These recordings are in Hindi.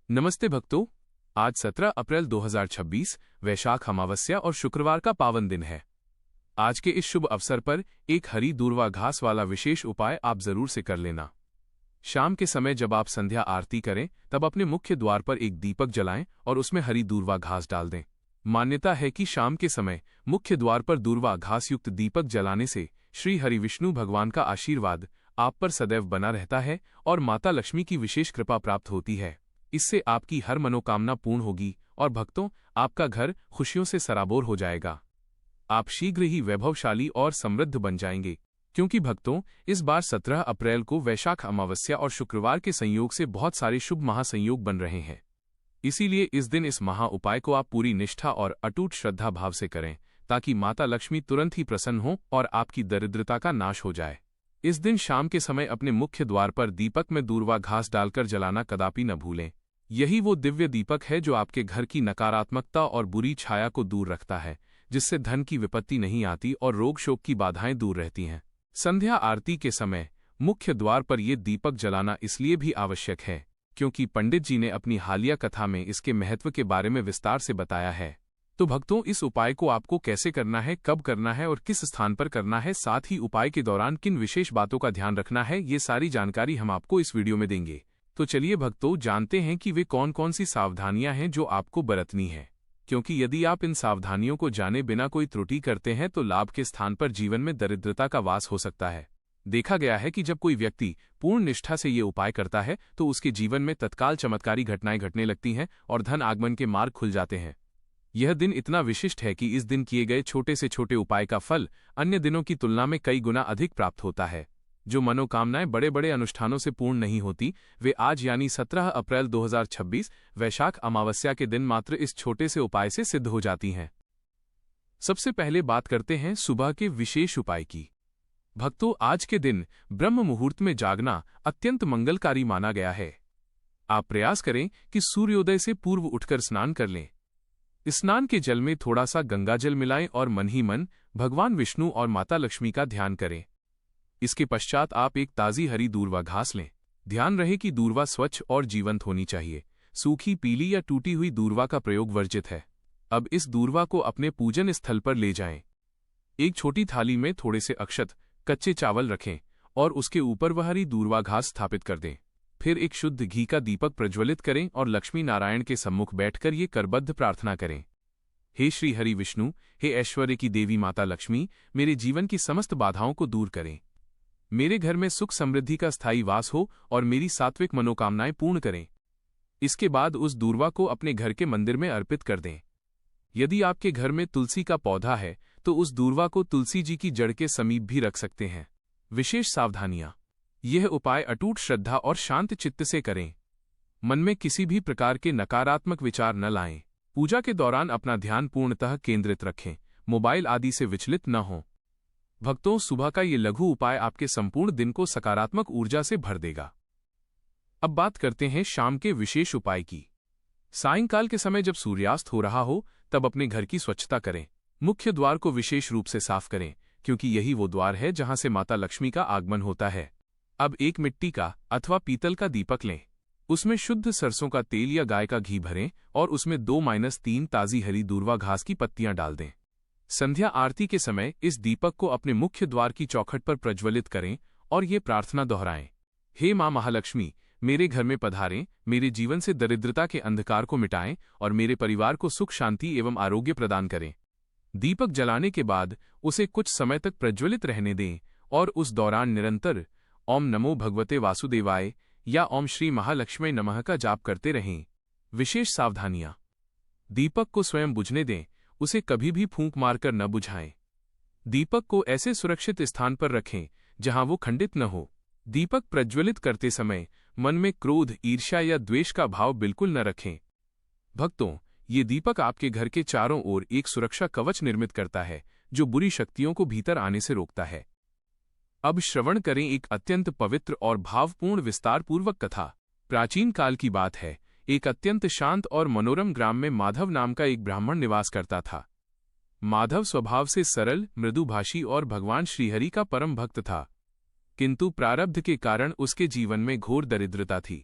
नमस्ते भक्तों। आज 17 अप्रैल 2026 वैशाख अमावस्या और शुक्रवार का पावन दिन है। आज के इस शुभ अवसर पर एक हरी दूर्वा घास वाला विशेष उपाय आप जरूर से कर लेना। शाम के समय जब आप संध्या आरती करें तब अपने मुख्य द्वार पर एक दीपक जलाएं और उसमें हरी दूर्वा घास डाल दें। मान्यता है कि शाम के समय मुख्य द्वार पर दूर्वा घास युक्त दीपक जलाने से श्री हरि विष्णु भगवान का आशीर्वाद आप पर सदैव बना रहता है और माता लक्ष्मी की विशेष कृपा प्राप्त होती है। इससे आपकी हर मनोकामना पूर्ण होगी और भक्तों, आपका घर खुशियों से सराबोर हो जाएगा। आप शीघ्र ही वैभवशाली और समृद्ध बन जाएंगे, क्योंकि भक्तों, इस बार 17 अप्रैल को वैशाख अमावस्या और शुक्रवार के संयोग से बहुत सारे शुभ महासंयोग बन रहे हैं। इसीलिए इस दिन इस महा उपाय को आप पूरी निष्ठा और अटूट श्रद्धा भाव से करें, ताकि माता लक्ष्मी तुरंत ही प्रसन्न हो और आपकी दरिद्रता का नाश हो जाए। इस दिन शाम के समय अपने मुख्य द्वार पर दीपक में दूर्वा घास डालकर जलाना कदापि न भूलें। यही वो दिव्य दीपक है जो आपके घर की नकारात्मकता और बुरी छाया को दूर रखता है, जिससे धन की विपत्ति नहीं आती और रोग शोक की बाधाएं दूर रहती हैं। संध्या आरती के समय मुख्य द्वार पर ये दीपक जलाना इसलिए भी आवश्यक है क्योंकि पंडित जी ने अपनी हालिया कथा में इसके महत्व के बारे में विस्तार से बताया है। तो भक्तों, इस उपाय को आपको कैसे करना है, कब करना है और किस स्थान पर करना है, साथ ही उपाय के दौरान किन विशेष बातों का ध्यान रखना है, ये सारी जानकारी हम आपको इस वीडियो में देंगे। तो चलिए भक्तों, जानते हैं कि वे कौन कौन सी सावधानियां हैं जो आपको बरतनी है, क्योंकि यदि आप इन सावधानियों को जाने बिना कोई त्रुटि करते हैं तो लाभ के स्थान पर जीवन में दरिद्रता का वास हो सकता है। देखा गया है कि जब कोई व्यक्ति पूर्ण निष्ठा से ये उपाय करता है तो उसके जीवन में तत्काल चमत्कारी घटनाएं घटने लगती हैं और धन आगमन के मार्ग खुल जाते हैं। यह दिन इतना विशिष्ट है कि इस दिन किए गए छोटे से छोटे उपाय का फल अन्य दिनों की तुलना में कई गुना अधिक प्राप्त होता है। जो मनोकामनाएं बड़े बड़े अनुष्ठानों से पूर्ण नहीं होती, वे आज यानी 17 अप्रैल 2026 वैशाख अमावस्या के दिन मात्र इस छोटे से उपाय से सिद्ध हो जाती हैं। सबसे पहले बात करते हैं सुबह के विशेष उपाय की। भक्तों, आज के दिन ब्रह्म मुहूर्त में जागना अत्यंत मंगलकारी माना गया है। आप प्रयास करें कि सूर्योदय से पूर्व उठकर स्नान कर लें। स्नान के जल में थोड़ा सा गंगाजल मिलाएं और मन ही मन भगवान विष्णु और माता लक्ष्मी का ध्यान करें। इसके पश्चात आप एक ताज़ी हरी दूर्वा घास लें। ध्यान रहे कि दूर्वा स्वच्छ और जीवंत होनी चाहिए। सूखी, पीली या टूटी हुई दूर्वा का प्रयोग वर्जित है। अब इस दूर्वा को अपने पूजन स्थल पर ले जाएं। एक छोटी थाली में थोड़े से अक्षत, कच्चे चावल रखें और उसके ऊपर वह हरी दूर्वा घास स्थापित कर दें। फिर एक शुद्ध घी का दीपक प्रज्वलित करें और लक्ष्मी नारायण के सम्मुख बैठकर ये करबद्ध प्रार्थना करें। हे श्री हरि विष्णु, हे ऐश्वर्य की देवी माता लक्ष्मी, मेरे जीवन की समस्त बाधाओं को दूर करें। मेरे घर में सुख समृद्धि का स्थायी वास हो और मेरी सात्विक मनोकामनाएं पूर्ण करें। इसके बाद उस दूर्वा को अपने घर के मंदिर में अर्पित कर दें। यदि आपके घर में तुलसी का पौधा है तो उस दूर्वा को तुलसी जी की जड़ के समीप भी रख सकते हैं। विशेष सावधानियां। यह उपाय अटूट श्रद्धा और शांत चित्त से करें। मन में किसी भी प्रकार के नकारात्मक विचार न लाएं। पूजा के दौरान अपना ध्यान पूर्णतः केंद्रित रखें। मोबाइल आदि से विचलित न हों। भक्तों, सुबह का ये लघु उपाय आपके संपूर्ण दिन को सकारात्मक ऊर्जा से भर देगा। अब बात करते हैं शाम के विशेष उपाय की। सायंकाल के समय जब सूर्यास्त हो रहा हो तब अपने घर की स्वच्छता करें। मुख्य द्वार को विशेष रूप से साफ करें, क्योंकि यही वो द्वार है जहां से माता लक्ष्मी का आगमन होता है। अब एक मिट्टी का अथवा पीतल का दीपक लें। उसमें शुद्ध सरसों का तेल या गाय का घी भरें और उसमें 2-3 ताज़ी हरी दूर्वा घास की पत्तियां डाल दें। संध्या आरती के समय इस दीपक को अपने मुख्य द्वार की चौखट पर प्रज्वलित करें और ये प्रार्थना दोहराएं। हे मां महालक्ष्मी, मेरे घर में पधारें, मेरे जीवन से दरिद्रता के अंधकार को मिटाएं और मेरे परिवार को सुख शांति एवं आरोग्य प्रदान करें। दीपक जलाने के बाद उसे कुछ समय तक प्रज्वलित रहने दें और उस दौरान निरंतर ओम नमो भगवते वासुदेवाय या ओम श्री महालक्ष्मी नमः का जाप करते रहें। विशेष सावधानियां। दीपक को स्वयं बुझने दें, उसे कभी भी फूंक मारकर न बुझाएं। दीपक को ऐसे सुरक्षित स्थान पर रखें जहां वो खंडित न हो। दीपक प्रज्वलित करते समय मन में क्रोध, ईर्ष्या या द्वेष का भाव बिल्कुल न रखें। भक्तों, ये दीपक आपके घर के चारों ओर एक सुरक्षा कवच निर्मित करता है जो बुरी शक्तियों को भीतर आने से रोकता है। अब श्रवण करें एक अत्यंत पवित्र और भावपूर्ण विस्तारपूर्वक कथा। प्राचीन काल की बात है। एक अत्यंत शांत और मनोरम ग्राम में माधव नाम का एक ब्राह्मण निवास करता था। माधव स्वभाव से सरल, मृदुभाषी और भगवान श्रीहरि का परम भक्त था, किंतु प्रारब्ध के कारण उसके जीवन में घोर दरिद्रता थी।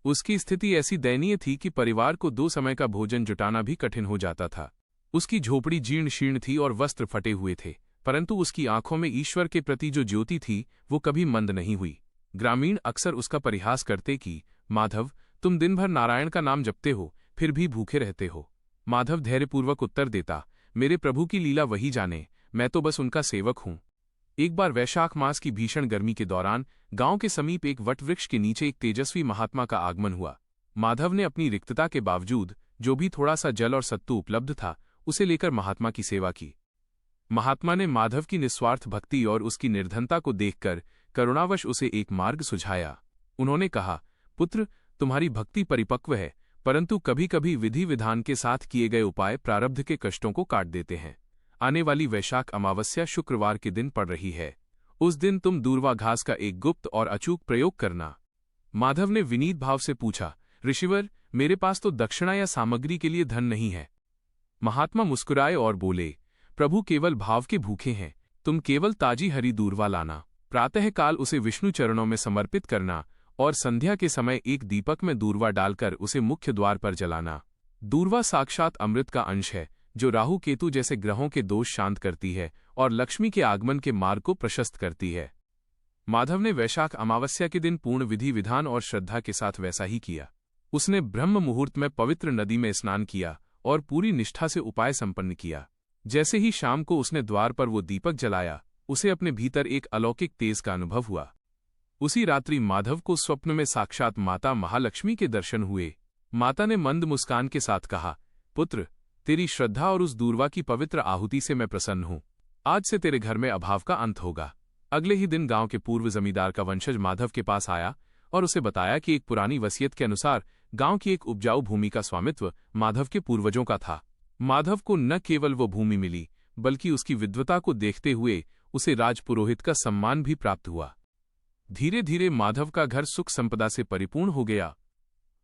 उसकी स्थिति ऐसी दयनीय थी कि परिवार को 2 समय का भोजन जुटाना भी कठिन हो जाता था। उसकी झोपड़ी जीर्ण शीर्ण थी और वस्त्र फटे हुए थे, परंतु उसकी आंखों में ईश्वर के प्रति जो ज्योति थी वो कभी मंद नहीं हुई। ग्रामीण अक्सर उसका परिहास करते कि माधव, तुम दिन भर नारायण का नाम जपते हो, फिर भी भूखे रहते हो। माधव धैर्यपूर्वक उत्तर देता, मेरे प्रभु की लीला वही जाने, मैं तो बस उनका सेवक हूं। एक बार वैशाख मास की भीषण गर्मी के दौरान गांव के समीप एक वटवृक्ष के नीचे एक तेजस्वी महात्मा का आगमन हुआ। माधव ने अपनी रिक्तता के बावजूद जो भी थोड़ा सा जल और सत्तू उपलब्ध था उसे लेकर महात्मा की सेवा की। महात्मा ने माधव की निस्वार्थ भक्ति और उसकी निर्धनता को देखकर करुणावश उसे एक मार्ग सुझाया। उन्होंने कहा, पुत्र, तुम्हारी भक्ति परिपक्व है, परंतु कभी कभी विधि विधान के साथ किए गए उपाय प्रारब्ध के कष्टों को काट देते हैं। आने वाली वैशाख अमावस्या शुक्रवार के दिन पड़ रही है। उस दिन तुम दूर्वा घास का एक गुप्त और अचूक प्रयोग करना। माधव ने विनीत भाव से पूछा, ऋषिवर, मेरे पास तो दक्षिणा या सामग्री के लिए धन नहीं है। महात्मा मुस्कुराए और बोले, प्रभु केवल भाव के भूखे हैं, तुम केवल ताजी हरी दूर्वा लाना। प्रातःकाल उसे विष्णु चरणों में समर्पित करना और संध्या के समय एक दीपक में दूर्वा डालकर उसे मुख्य द्वार पर जलाना। दूर्वा साक्षात अमृत का अंश है, जो राहु केतु जैसे ग्रहों के दोष शांत करती है और लक्ष्मी के आगमन के मार्ग को प्रशस्त करती है। माधव ने वैशाख अमावस्या के दिन पूर्ण विधि विधान और श्रद्धा के साथ वैसा ही किया। उसने ब्रह्म मुहूर्त में पवित्र नदी में स्नान किया और पूरी निष्ठा से उपाय संपन्न किया। जैसे ही शाम को उसने द्वार पर वो दीपक जलाया, उसे अपने भीतर एक अलौकिक तेज का अनुभव हुआ। उसी रात्रि माधव को स्वप्न में साक्षात माता महालक्ष्मी के दर्शन हुए। माता ने मंद मुस्कान के साथ कहा, पुत्र, तेरी श्रद्धा और उस दूर्वा की पवित्र आहुति से मैं प्रसन्न हूं। आज से तेरे घर में अभाव का अंत होगा। अगले ही दिन गांव के पूर्व जमींदार का वंशज माधव के पास आया और उसे बताया कि एक पुरानी वसीयत के अनुसार गांव की एक उपजाऊ भूमि का स्वामित्व माधव के पूर्वजों का था। माधव को न केवल वो भूमि मिली, बल्कि उसकी विद्वता को देखते हुए उसे राजपुरोहित का सम्मान भी प्राप्त हुआ। धीरे धीरे माधव का घर सुख संपदा से परिपूर्ण हो गया।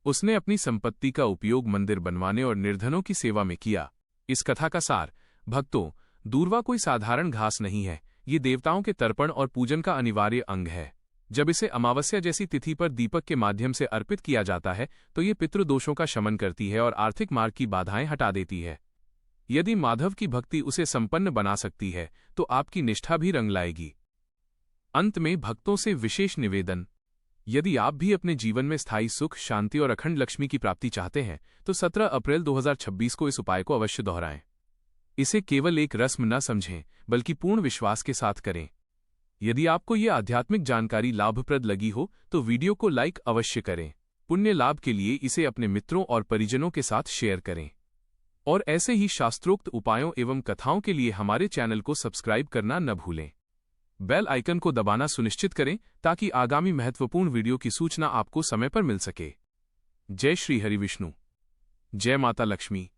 उसने अपनी संपत्ति का उपयोग मंदिर बनवाने और निर्धनों की सेवा में किया। इस कथा का सार, भक्तों, दूर्वा कोई साधारण घास नहीं है, ये देवताओं के तर्पण और पूजन का अनिवार्य अंग है। जब इसे अमावस्या जैसी तिथि पर दीपक के माध्यम से अर्पित किया जाता है तो ये पितृदोषों का शमन करती है और आर्थिक मार्ग की बाधाएं हटा देती है। यदि माधव की भक्ति उसे संपन्न बना सकती है तो आपकी निष्ठा भी रंग लाएगी। अंत में भक्तों से विशेष निवेदन, यदि आप भी अपने जीवन में स्थायी सुख, शांति और अखंड लक्ष्मी की प्राप्ति चाहते हैं तो 17 अप्रैल 2026 को इस उपाय को अवश्य दोहराएं। इसे केवल एक रस्म न समझें, बल्कि पूर्ण विश्वास के साथ करें। यदि आपको ये आध्यात्मिक जानकारी लाभप्रद लगी हो तो वीडियो को लाइक अवश्य करें। पुण्य लाभ के लिए इसे अपने मित्रों और परिजनों के साथ शेयर करें और ऐसे ही शास्त्रोक्त उपायों एवं कथाओं के लिए हमारे चैनल को सब्सक्राइब करना न भूलें। बेल आइकन को दबाना सुनिश्चित करें ताकि आगामी महत्वपूर्ण वीडियो की सूचना आपको समय पर मिल सके। जय श्री हरि विष्णु। जय माता लक्ष्मी।